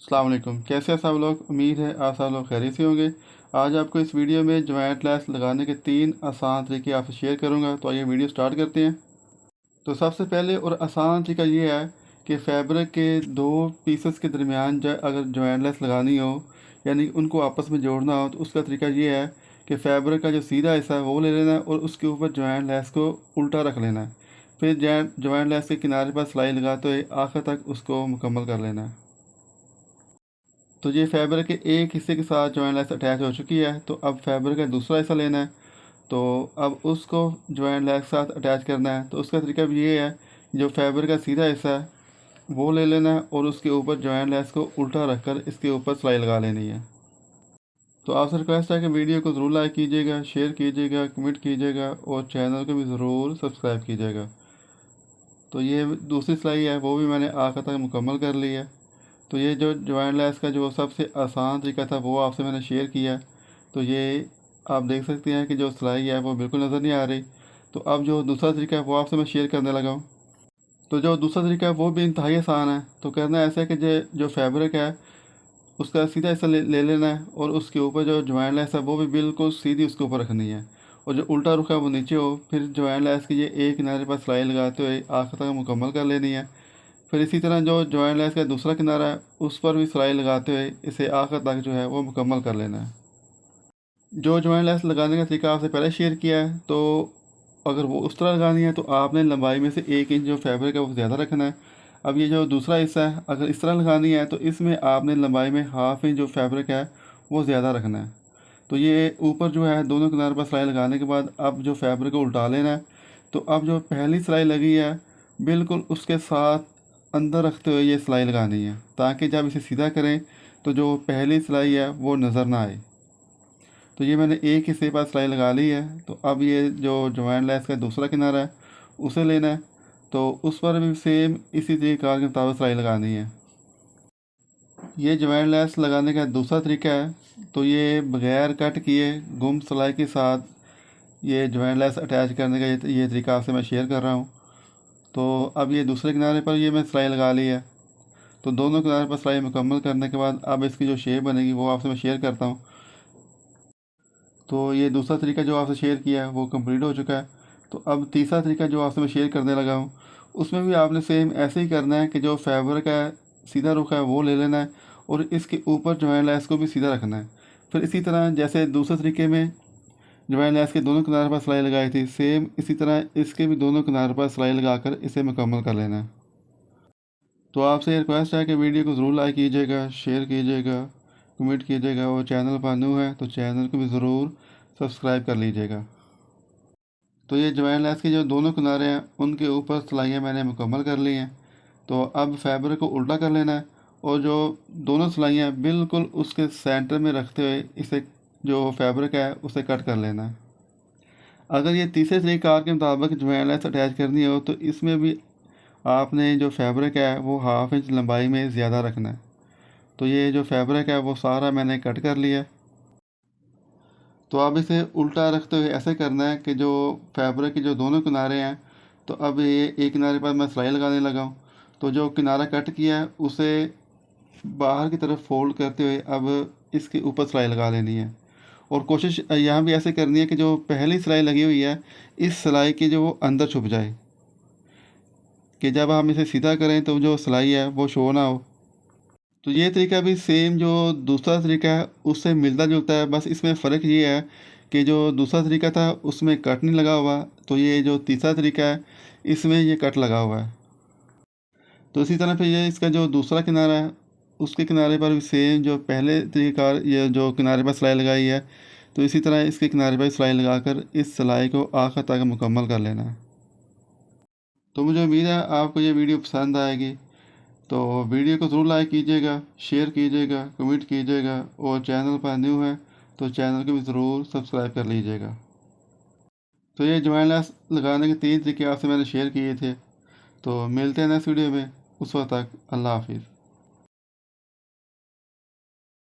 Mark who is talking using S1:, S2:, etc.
S1: अस्सलाम वालेकुम। कैसे हैं सब लोग? उम्मीद है आप सब लोग खैरियत से होंगे। आज आपको इस वीडियो में ज्वाइंट लैस लगाने के 3 आसान तरीके आपसे शेयर करूंगा। तो आइए वीडियो स्टार्ट करते हैं। तो सबसे पहले और आसान तरीका ये है कि फैब्रिक के 2 पीसेस के दरमियान अगर ज्वाइंट लैस लगानी हो, यानी उनको आपस में जोड़ना हो, तो उसका तरीका ये है कि फैब्रिक का जो सीधा हिस्सा है वो ले लेना है और उसके ऊपर ज्वाइंट लैस को उल्टा रख लेना है। फिर ज्वाइंट लैस के किनारे पर सिलाई लगाते हुए आखिर तक उसको मुकम्मल कर लेना है। तो ये फैब्रिक के एक हिस्से के साथ ज्वाइंट लेस अटैच हो चुकी है। तो अब फैब्रिक का दूसरा हिस्सा लेना है। तो अब उसको ज्वाइंट लेस के साथ अटैच करना है। तो उसका तरीका भी ये है, जो फैब्रिक का सीधा हिस्सा है वो ले लेना है और उसके ऊपर ज्वाइंट लेस को उल्टा रखकर इसके ऊपर सिलाई लगा लेनी है। तो आपसे रिक्वेस्ट है कि वीडियो को ज़रूर लाइक कीजिएगा, शेयर कीजिएगा, कमेंट कीजिएगा और चैनल को भी ज़रूर सब्सक्राइब कीजिएगा। तो ये दूसरी सिलाई है वो भी मैंने आखिर तक मुकम्मल कर ली है। तो ये जो ज्वाइंट लेस का जो सबसे आसान तरीका था वो आपसे मैंने शेयर किया। तो ये आप देख सकते हैं कि जो सिलाई है वो बिल्कुल नज़र नहीं आ रही। तो अब जो दूसरा तरीका है वो आपसे मैं शेयर करने लगा हूँ। तो जो दूसरा तरीका है वो भी इंतहाई आसान है। तो करना ऐसा है कि जो फैब्रिक है उसका सीधा हिस्सा ले लेना है और उसके ऊपर जो ज्वाइंट लेस है वो भी बिल्कुल सीधी उसके ऊपर रखनी है और जो उल्टा रुख है वो नीचे हो। फिर ज्वाइंट लेस की ये एक किनारे पर सिलाई लगाते हुए आखिर तक मुकम्मल कर लेनी है। फिर इसी तरह जो ज्वाइंट लेस का दूसरा किनारा है उस पर भी सिलाई लगाते हुए इसे आखिर तक जो है वो मुकम्मल कर लेना है। जो ज्वाइंट लेस लगाने का तरीका आपसे पहले शेयर किया है, तो अगर वो उस तरह लगानी है तो आपने लंबाई में से 1 इंच जो फैब्रिक है वो ज़्यादा रखना है। अब ये जो दूसरा हिस्सा है अगर इस तरह लगानी है तो इसमें आपने लंबाई में हाफ इंच जो फैब्रिक है वो ज़्यादा रखना है। तो ये ऊपर जो है दोनों किनारों पर सिलाई लगाने के बाद अब जो फैब्रिक को उल्टा लेना है। तो अब जो पहली सिलाई लगी है बिल्कुल उसके साथ अंदर रखते हुए ये सिलाई लगानी है, ताकि जब इसे सीधा करें तो जो पहली सिलाई है वो नज़र ना आए। तो ये मैंने एक हिस्से पर सिलाई लगा ली है। तो अब ये जो ज्वाइंट लेस का दूसरा किनारा है उसे लेना है। तो उस पर भी सेम इसी तरीके के मुताबिक सिलाई लगानी है। ये ज्वाइंट लेस लगाने का दूसरा तरीका है। तो ये बगैर कट किए गुम सिलाई के साथ ये ज्वाइंट लेस अटैच करने का ये तरीका आपसे मैं शेयर कर रहा हूँ। तो अब ये दूसरे किनारे पर ये मैं सिलाई लगा ली है। तो दोनों किनारे पर सिलाई मुकम्मल करने के बाद अब इसकी जो शेप बनेगी वो आपसे मैं शेयर करता हूँ। तो ये दूसरा तरीका जो आपसे शेयर किया है वो कंप्लीट हो चुका है। तो अब तीसरा तरीका जो आपसे मैं शेयर करने लगा हूँ उसमें भी आपने सेम ऐसे ही करना है कि जो फैब्रिक है सीधा रुख है वो ले लेना है और इसके ऊपर ज्वाइंट लेस को भी सीधा रखना है। फिर इसी तरह जैसे दूसरे तरीके में ज्वाइंट लेस के दोनों किनारों पर सिलाई लगाई थी, सेम इसी तरह इसके भी दोनों किनारों पर सिलाई लगाकर इसे मुकम्मल कर लेना है। तो आपसे रिक्वेस्ट है कि वीडियो को ज़रूर लाइक कीजिएगा, शेयर कीजिएगा, कमेंट कीजिएगा और चैनल पर न्यू है तो चैनल को भी ज़रूर सब्सक्राइब कर लीजिएगा। तो ये ज्वाइंट लेस के जो दोनों किनारे हैं उनके ऊपर सिलाइयाँ मैंने मुकम्मल कर ली हैं। तो अब फैब्रिक को उल्टा कर लेना है और जो दोनों सिलाइयाँ बिल्कुल उसके सेंटर में रखते हुए इसे जो फैब्रिक है उसे कट कर लेना है। अगर ये तीसरे तरीक़ार के मुताबिक ज्वाइंट लेस अटैच करनी हो तो इसमें भी आपने जो फैब्रिक है वो हाफ इंच लंबाई में ज़्यादा रखना है। तो ये जो फैब्रिक है वो सारा मैंने कट कर लिया है। तो अब इसे उल्टा रखते हुए ऐसे करना है कि जो फैब्रिक के जो दोनों किनारे हैं, तो अब ये एक किनारे पर मैं सिलाई लगाने लगा हूँ। तो जो किनारा कट किया है उसे बाहर की तरफ फोल्ड करते हुए अब इसके ऊपर सिलाई लगा लेनी है। और कोशिश यहाँ भी ऐसे करनी है कि जो पहली सिलाई लगी हुई है इस सिलाई की जो वो अंदर छुप जाए, कि जब हम इसे सीधा करें तो जो सिलाई है वो शो ना हो। तो ये तरीका भी सेम जो दूसरा तरीका है उससे मिलता जुलता है, बस इसमें फ़र्क ये है कि जो दूसरा तरीका था उसमें कट नहीं लगा हुआ, तो ये जो तीसरा तरीका है इसमें ये कट लगा हुआ है। तो इसी तरह फिर ये इसका जो दूसरा किनारा है उसके किनारे पर भी सेम जो पहले तरीक़ार ये जो किनारे पर सिलाई लगाई है, तो इसी तरह इसके किनारे पर सिलाई लगाकर इस सिलाई को आखिर तक मुकम्मल कर लेना है। तो मुझे उम्मीद है आपको ये वीडियो पसंद आएगी। तो वीडियो को ज़रूर लाइक कीजिएगा, शेयर कीजिएगा, कमेंट कीजिएगा और चैनल पर न्यू है तो चैनल को भी ज़रूर सब्सक्राइब कर लीजिएगा। तो ये ज्वाइन लेस लगाने के 3 तरीके आपसे मैंने शेयर किए थे। तो मिलते हैं नेक्स्ट वीडियो में, उस वक्त तक अल्लाह हाफिज़।